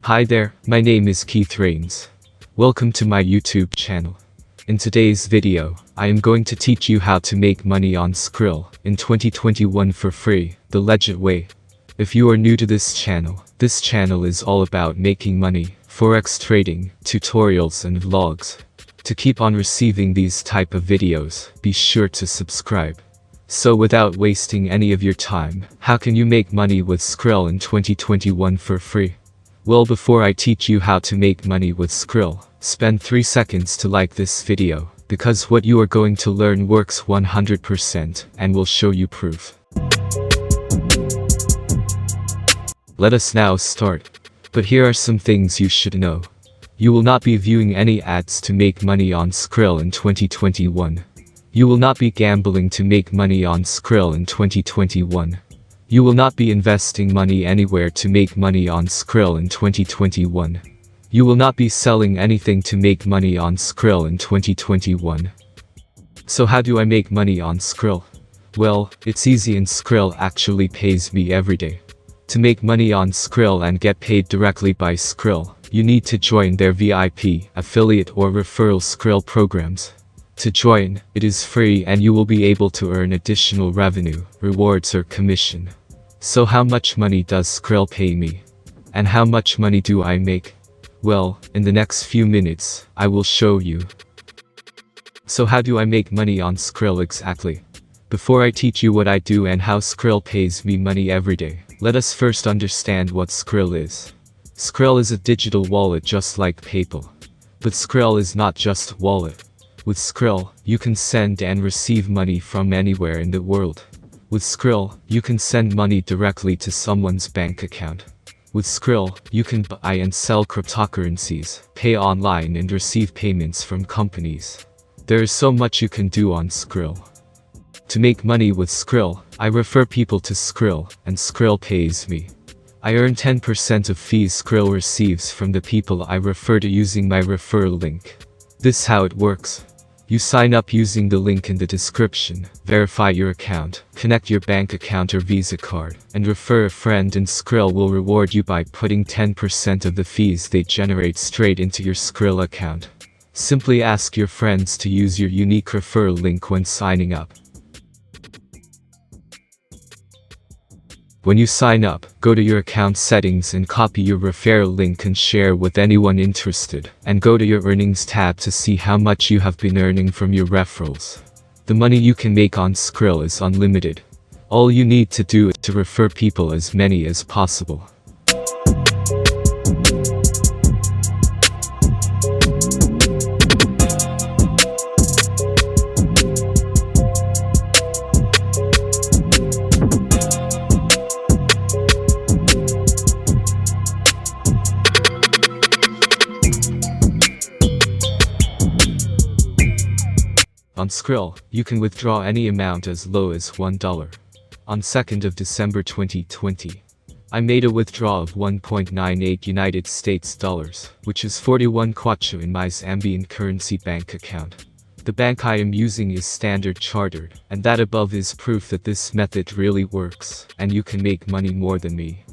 Hi there, my name is Keith Rains. Welcome to my YouTube channel. In today's video, I am going to teach you how to make money on Skrill in 2021 for free, the legit way. If you are new to this channel is all about making money, forex trading, tutorials and vlogs. To keep on receiving these type of videos, be sure to subscribe. So without wasting any of your time, how can you make money with Skrill in 2021 for free? Well, before I teach you how to make money with Skrill, spend 3 seconds to like this video, because what you are going to learn works 100% and will show you proof. Let us now start. But here are some things you should know. You will not be viewing any ads to make money on Skrill in 2021. You will not be gambling to make money on Skrill in 2021. You will not be investing money anywhere to make money on Skrill in 2021. You will not be selling anything to make money on Skrill in 2021. So how do I make money on Skrill? Well, it's easy, and Skrill actually pays me every day. To make money on Skrill and get paid directly by Skrill, you need to join their VIP, affiliate or referral Skrill programs. To join, it is free and you will be able to earn additional revenue, rewards or commission. So how much money does Skrill pay me? And how much money do I make? Well, in the next few minutes, I will show you. So how do I make money on Skrill exactly? Before I teach you what I do and how Skrill pays me money every day, let us first understand what Skrill is. Skrill is a digital wallet just like PayPal. But Skrill is not just a wallet. With Skrill, you can send and receive money from anywhere in the world. With Skrill, you can send money directly to someone's bank account. With Skrill, you can buy and sell cryptocurrencies, pay online and receive payments from companies. There is so much you can do on Skrill. To make money with Skrill, I refer people to Skrill, and Skrill pays me. I earn 10% of fees Skrill receives from the people I refer to using my referral link. This is how it works. You sign up using the link in the description, verify your account, connect your bank account or Visa card, and refer a friend, and Skrill will reward you by putting 10% of the fees they generate straight into your Skrill account. Simply ask your friends to use your unique referral link when signing up. When you sign up, go to your account settings and copy your referral link and share with anyone interested, and go to your earnings tab to see how much you have been earning from your referrals. The money you can make on Skrill is unlimited. All you need to do is to refer people as many as possible. On Skrill, you can withdraw any amount as low as $1. On 2nd of December 2020, I made a withdrawal of 1.98 United States dollars, which is 41 kwacha in my Zambian currency bank account. The bank I am using is Standard Chartered, and that above is proof that this method really works, and you can make money more than me.